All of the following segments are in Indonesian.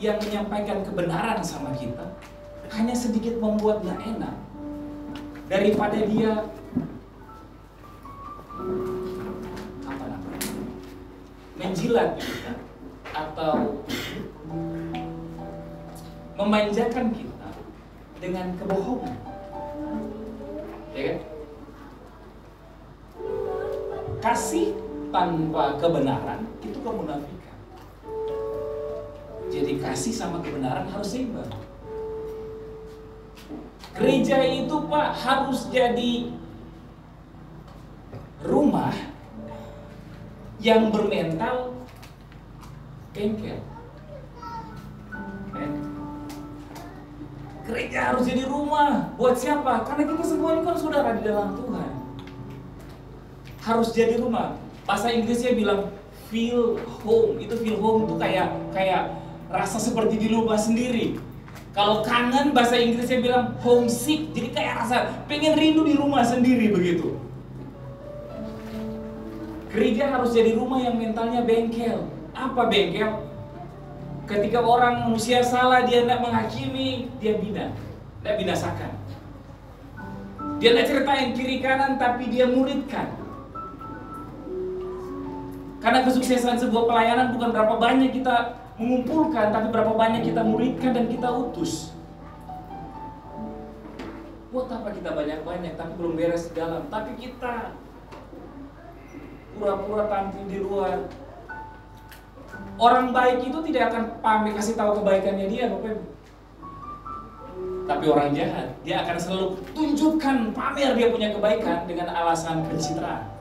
yang menyampaikan kebenaran sama kita hanya sedikit membuat nggak enak, daripada dia menjilat kita atau memanjakan kita dengan kebohongan, ya kan? Kasih tanpa kebenaran itu kemunafikan. Jadi kasih sama kebenaran harus seimbang. Gereja itu Pak harus jadi rumah yang bermental bengkel. Gereja harus jadi rumah buat siapa? Karena kita semua ini kan saudara di dalam Tuhan. Harus jadi rumah. Bahasa Inggrisnya bilang feel home. Itu feel home itu kayak rasa seperti di rumah sendiri. Kalau kangen bahasa Inggrisnya bilang homesick. Jadi kayak rasa pengen rindu di rumah sendiri begitu. Gereja harus jadi rumah yang mentalnya bengkel. Apa bengkel? Ketika orang manusia salah, dia tidak menghakimi, dia bina, tidak binasakan. Dia tidak ceritain kiri kanan, tapi dia muridkan. Karena kesuksesan sebuah pelayanan bukan berapa banyak kita mengumpulkan, tapi berapa banyak kita muridkan dan kita utus. Buat apa kita banyak-banyak, tapi belum beres di dalam. Tapi kita pura-pura tampil di luar. Orang baik itu tidak akan pamit kasih tahu kebaikannya dia, Bapak Ibu. Tapi orang jahat, dia akan selalu tunjukkan, pamer dia punya kebaikan dengan alasan pencitraan.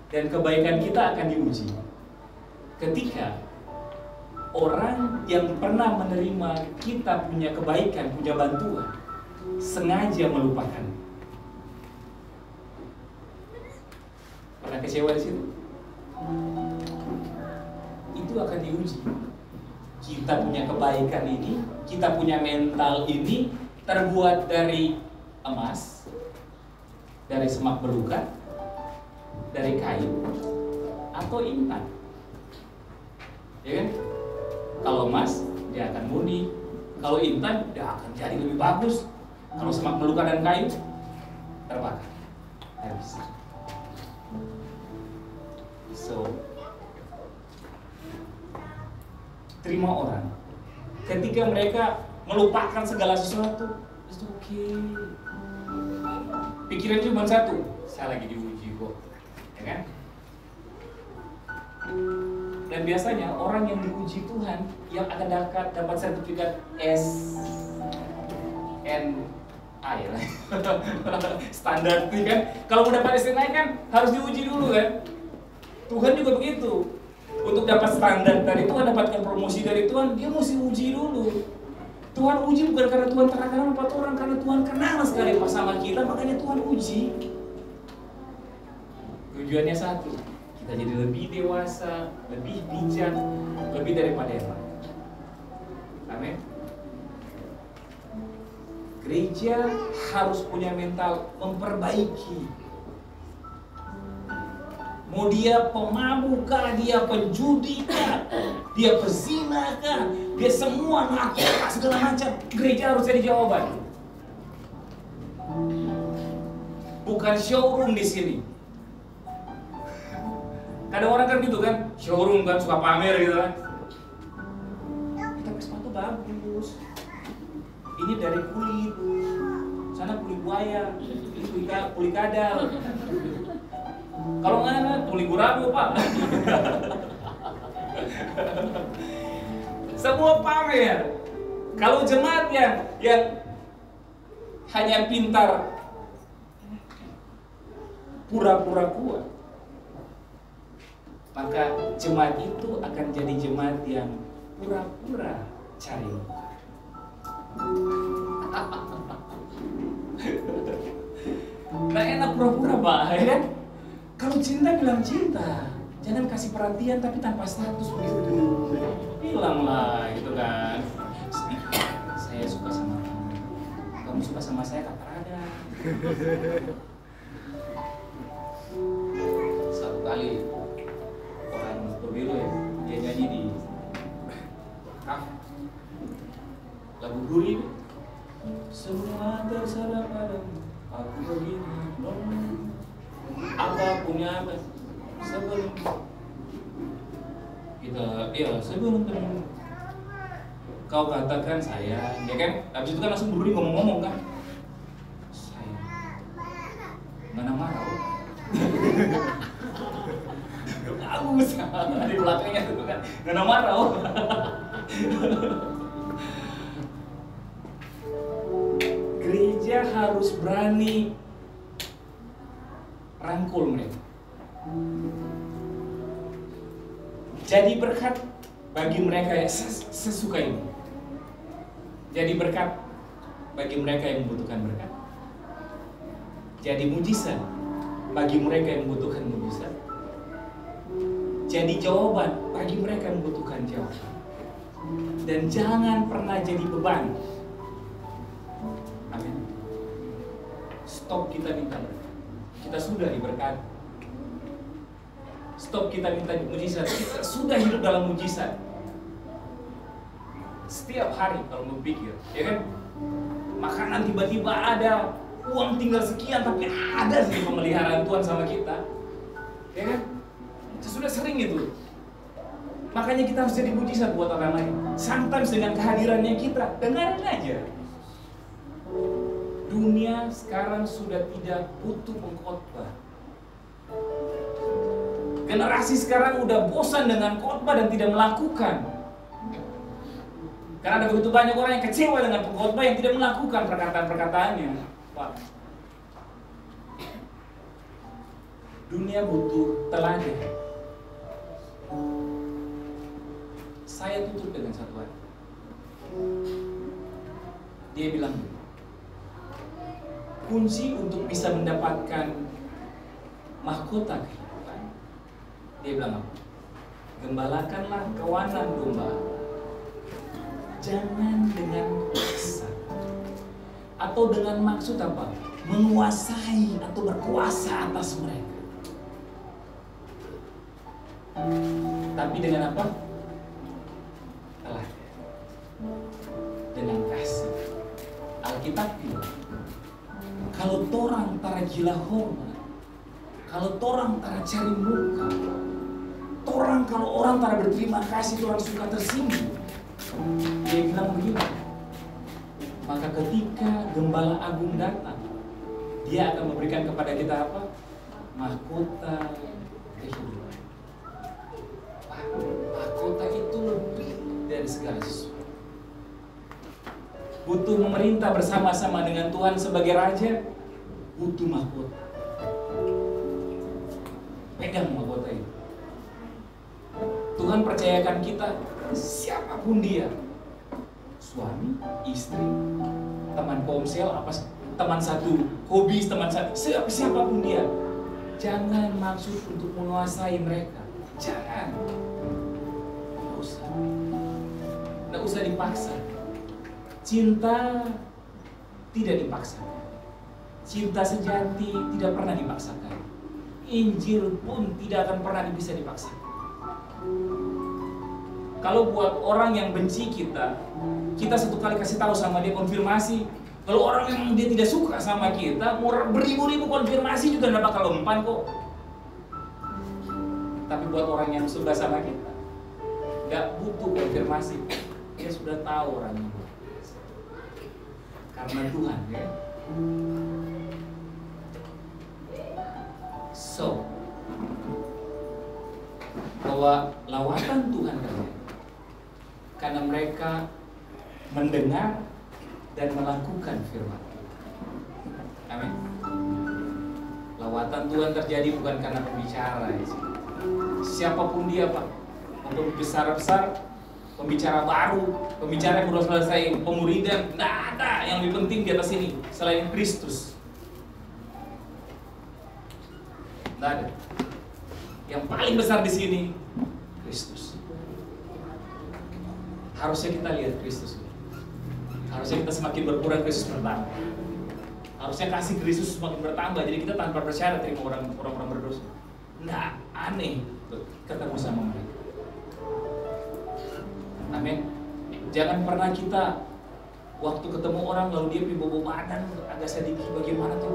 Dan kebaikan kita akan diuji ketika orang yang pernah menerima kita punya kebaikan, punya bantuan, sengaja melupakan. Pernah kecewa di situ? Itu akan diuji. Kita punya kebaikan ini, kita punya mental ini terbuat dari emas, dari semak belukar, dari kayu, atau intan. Ya kan? Kalau emas, dia akan murni. Kalau intan, dia akan jadi lebih bagus. Kalau semak belukar dan kayu, terbakar, habis. So, terima orang ketika mereka melupakan segala sesuatu, it's okay. Pikiran cuma satu, saya lagi diuji kok, ya kan? Dan biasanya orang yang diuji Tuhan yang akan dapat sertifikat SNI lah, standar nih kan? Kalau udah dapat SNI kan harus diuji dulu kan? Tuhan juga begitu. Untuk dapat standar dari Tuhan, dapatkan promosi dari Tuhan, dia mesti uji dulu. Tuhan uji bukan karena Tuhan terkenal empat orang, karena Tuhan kenal sekali sama kita, makanya Tuhan uji. Tujuannya satu, kita jadi lebih dewasa, lebih bijak, lebih daripada yang lain. Amin. Gereja harus punya mental memperbaiki. Mau dia pemabuk kah, dia penjudi kah, dia pezina kah, dia semua nakal segala macam, gereja harus jadi jawaban. Bukan showroom di sini. Kadang orang kan gitu kan, showroom kan suka pamer gitu kan. Tapi sepatu bagus. Ini dari kulit, sana kulit buaya, ini kulit kadal. Kalau nggak, kulit gurabu Pak. Semua pamer. Kalau jemaat yang hanya pintar pura-pura kuat, maka jemaat itu akan jadi jemaat yang pura-pura cari muka. Nggak enak pura-pura Pak, ya kan? Kalau cinta bilang cinta, jangan kasih perhatian tapi tanpa status begitu. Bilang lah gitu kan. Saya suka sama kamu suka sama saya kata ada. Satu kali orang Biru ya, dia nyanyi di lagu Guri. Semua terserah padamu, aku begini, apapun yang ada sebelum kita, ya sebelum kau katakan sayang, ya kan? Habis itu kan langsung Guri ngomong-ngomong kan, sayang, mana marah? Bagus, di belakangnya itu kan, mana marah? Gereja harus berani rangkul mereka. Jadi berkat bagi mereka yang sesuka ini. Jadi berkat bagi mereka yang membutuhkan berkat. Jadi mujizat bagi mereka yang membutuhkan mujizat. Jadi jawaban bagi mereka yang membutuhkan jawaban. Dan jangan pernah jadi beban. Amin. Stop kita minta berkat. Kita sudah diberkati. Stop kita minta mujizat. Kita sudah hidup dalam mujizat. Setiap hari kalau berpikir, ya kan? Makanan tiba-tiba ada, uang tinggal sekian tapi ada sih pemeliharaan Tuhan sama kita. Ya kan? Kita sudah sering itu. Makanya kita harus jadi mujizat buat orang lain. Sometimes dengan kehadirannya kita, dengarin aja. Dunia sekarang sudah tidak butuh pengkhotbah. Generasi sekarang udah bosan dengan khotbah dan tidak melakukan. Karena ada begitu banyak orang yang kecewa dengan pengkhotbah yang tidak melakukan perkataan-perkataannya. Pak, dunia butuh teladan. Saya tutup dengan satu hal. Dia bilang, kunci untuk bisa mendapatkan mahkota kehidupan, dia bilang apa? Gembalakanlah kawanan domba, jangan dengan paksa atau dengan maksud apa? Menguasai atau berkuasa atas mereka, tapi dengan apa? Teladan, dengan kasih. Alkitab bilang, kalau torang tara gila hormat, kalau torang tara cari muka, torang kalau orang tara berterima kasih, torang suka tersinggung. Dia bilang begini, maka ketika Gembala Agung datang, dia akan memberikan kepada kita apa? Mahkota kehidupan. Mahkota itu lebih dari segala sesuatu. Butuh memerintah bersama-sama dengan Tuhan sebagai Raja, butuh mahkota. Pegang mahkota itu. Tuhan percayakan kita, siapapun dia, suami, istri, teman ponsel, teman satu hobi, teman satu, siapapun dia, jangan maksud untuk menguasai mereka. Jangan. Nggak usah dipaksa. Cinta tidak dipaksakan. Cinta sejati tidak pernah dipaksakan. Injil pun tidak akan pernah bisa dipaksakan. Kalau buat orang yang benci kita satu kali kasih tahu sama dia, konfirmasi. Kalau orang yang dia tidak suka sama kita, mau beribu-ribu konfirmasi juga tidak bakal mempan kok. Tapi buat orang yang suka sama kita, nggak butuh konfirmasi. Dia sudah tahu orangnya. Karena Tuhan, ya. So, bahwa lawatan Tuhan terjadi karena mereka mendengar dan melakukan firman. Amin. Lawatan Tuhan terjadi bukan karena pembicara, ya. Siapapun dia, Pak, untuk besar-besar, pembicara baru, pembicara yang sudah selesai pemuridan, tidak ada yang lebih penting di atas ini selain Kristus. Tidak ada. Yang paling besar di sini Kristus. Harusnya kita lihat Kristus. Harusnya kita semakin berkurang, Kristus bertambah. Harusnya kasih Kristus semakin bertambah. Jadi kita tanpa bersyarat terima orang-orang berdosa. Nggak aneh ketemu sama mereka. Jangan pernah kita waktu ketemu orang lalu dia bobo badan agak sedikit bagaimana tuh.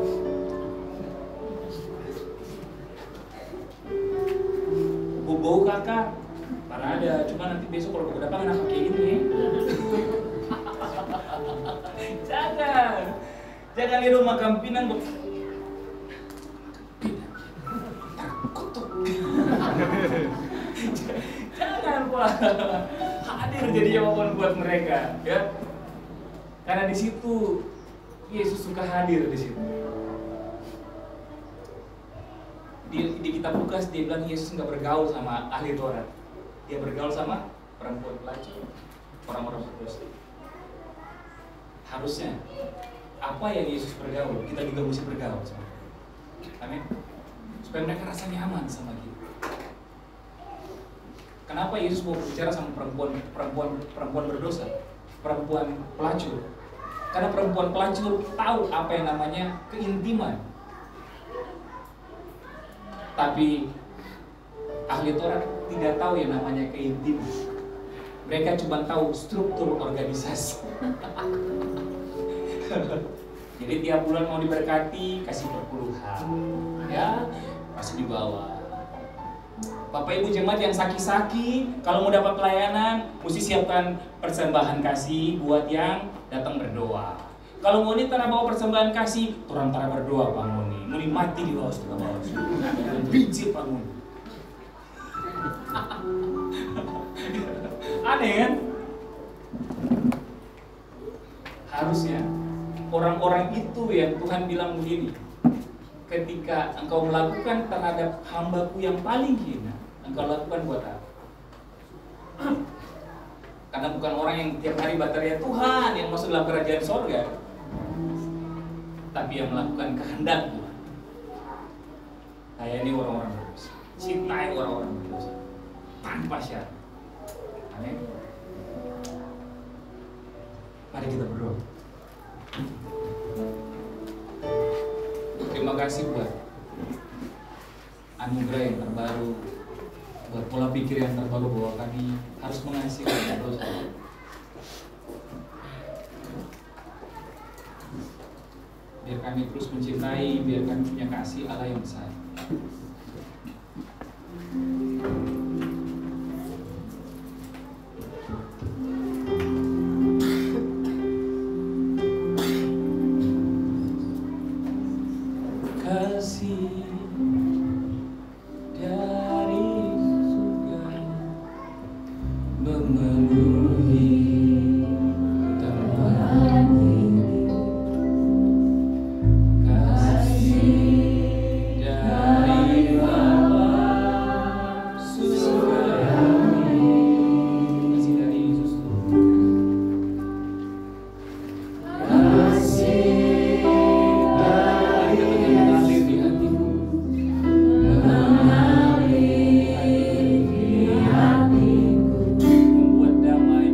Bobo kakak, karena ada, cuma nanti besok kalau ke depan kenapa kayak gini ya? Jangan di rumah kampinan jangan Pak, hadir jadi jawaban buat mereka, ya. Karena di situ Yesus suka hadir di situ. Di kitab Lukas dia bilang Yesus nggak bergaul sama ahli Taurat, dia bergaul sama perempuan pelacur, orang-orang berdosa. Harusnya apa yang Yesus bergaul, kita juga mesti bergaul sama. Amin. Supaya mereka rasa nyaman sama kita. Kenapa Yesus mau bicara sama perempuan berdosa, perempuan pelacur? Karena perempuan pelacur tahu apa yang namanya keintiman. Tapi ahli Taurat tidak tahu yang namanya keintiman. Mereka cuma tahu struktur organisasi. Jadi tiap bulan mau diberkati, kasih perpuluhan, ya, masih di bawah. Bapak Ibu jemaat yang saki-saki, kalau mau dapat pelayanan, mesti siapkan persembahan kasih buat yang datang berdoa. Kalau mau tara bawa persembahan kasih, orang tara berdoa Pak Muni. Muni mati di bawah setengah bawah. Biji Pak Muni. Aneh kan? Harusnya orang-orang itu yang Tuhan bilang begini, ketika engkau melakukan terhadap hambaku yang paling hina, engkau lakukan buat apa? Karena bukan orang yang tiap hari berteriak Tuhan yang masuk dalam kerajaan sorga, tapi yang melakukan kehendak Tuhan. Kayak ini orang-orang berdosa, cintai orang-orang berdosa tanpa syarat. Amin. Mari kita berdoa. Terima kasih buat anugerah yang terbaru, buat pola pikir yang terbaru bahwa kami harus mengasihi orang berdosa. Biar kami terus mencintai, biar kami punya kasih Allah yang besar. Damai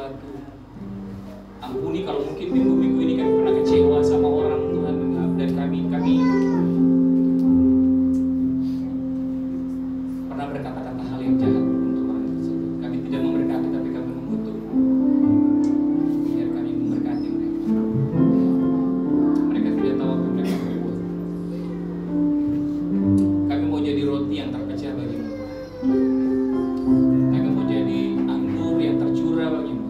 sesuatu. Ampuni kalau mungkin minggu-minggu ini kami pernah kecewa sama orang Tuhan, dan kami pernah berkata-kata hal yang jahat untuk orang tersebut. Kami tidak memberkati, tapi kami mengutuk. Biar kami memberkati mereka. Mereka tidak tahu apa mereka berbuat. Kami mau jadi roti yang terpecah bagimu. Kami mau jadi anggur yang tercurah bagimu.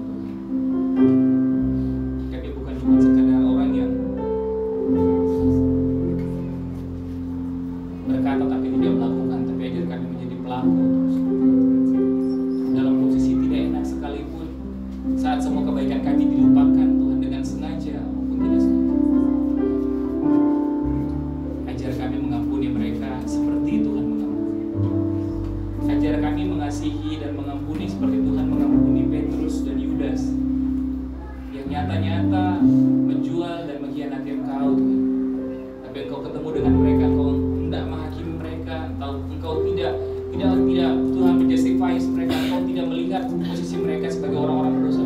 Kami bukan cuma sekadar orang yang berkata tapi tidak melakukan, tapi ajar kami menjadi pelaku terus. Dalam posisi tidak enak sekalipun, saat semua kebaikan kami dilupakan Tuhan dengan sengaja maupun tidak sengaja. Ajar kami mengampuni mereka seperti Tuhan mengampuni. Ajar kami mengasihi dan mengampuni seperti Tuhan mengampuni Petrus dan Yudas yang nyata-nyata menjual dan mengkhianati Engkau, Tuhan. Tapi Engkau ketemu dengan mereka, Engkau tidak menghakimi mereka, Engkau tidak Tuhan menjustify mereka. Engkau tidak melihat posisi mereka sebagai orang-orang berdosa.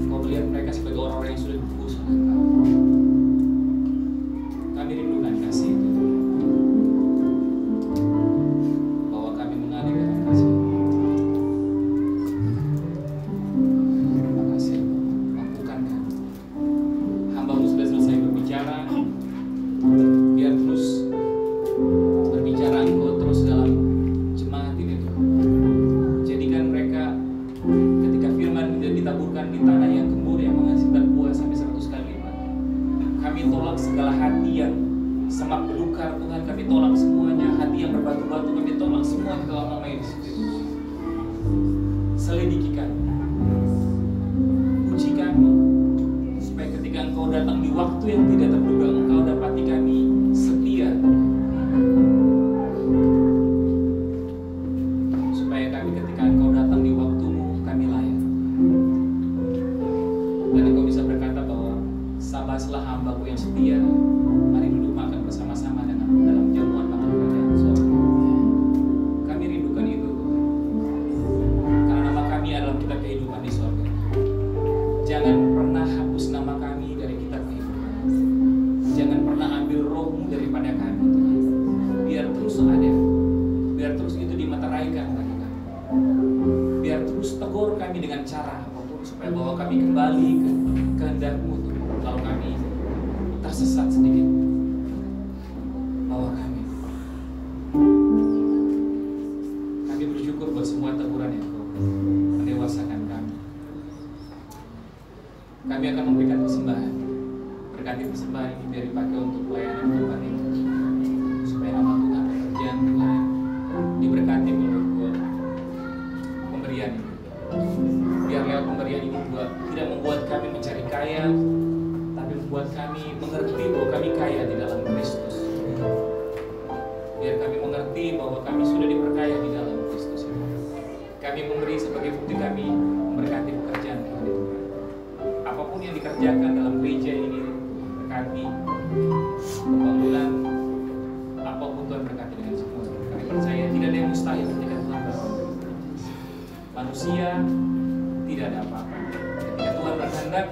Engkau melihat mereka sebagai orang-orang yang sudah ditebus oleh Engkau. Kami rindukan kasih itu, bahwa kami mengalir dalam kasih. Terima kasih, mampukan kami. Hamba-Mu sudah selesai berbicara, biar terus berbicara Engkau terus dalam jemaat ini Tuhan. Jadikan mereka ketika firman ditaburkan di tanah yang gembur yang menghasilkan buah sampai 100 kali lipat. Kami tolak segala hati yang semak belukar Tuhan, kami tolak semuanya. Hati yang berbatu-batu kami tolak semua di dalam nama Yesus. Selidiki kami, uji kami, supaya ketika Engkau datang di waktu yang tidak terduga, Engkau dapati kami setia. Supaya kami ketika Engkau datang di waktu-Mu, kami layak. Dan Engkau bisa berkata bahwa sabarlah hamba-Ku yang setia, mari duduk makan bersama-sama dengan dalam jamuan makan kerajaan surga. Kami rindukan itu, karena nama kami adalah kitab kehidupan di surga. Jangan pernah hapus nama kami dari kitab kehidupan. Jangan pernah ambil roh-Mu daripada kami, Tuhan. Biar terus ada, biar terus itu dimeteraikan bagi kami. Biar terus tegur kami dengan cara apapun, supaya bawa kami kembali ke kehendak-Mu, Tuhan. Kalau kami tersesat sedikit, bawa kami. Kami bersyukur buat semua teguran yang Kau mendewasakan kami. Kami akan memberikan persembahan. Berkati persembahan ini biar dipakai untuk pelayanan tempat ini, supaya nama Tuhan, pekerjaan Tuhan diberkati melalui pemberian ini. Biar lewat pemberian ini juga tidak membuat kami mencari kaya, tapi membuat kami mengerti bahwa kami kaya di dalam Kristus. Biar kami mengerti bahwa kami sudah diperkaya di dalam Kristus. Kami memberi sebagai bukti kami memberkati pekerjaan Tuhan itu. Apapun yang dikerjakan dalam gereja ini, berkati pembangunan, apapun Tuhan berkati dengan semua. Kami percaya tidak ada yang mustahil ketika Tuhan berkehendak. Manusia tidak ada apa-apa. Ketika Tuhan berkehendak,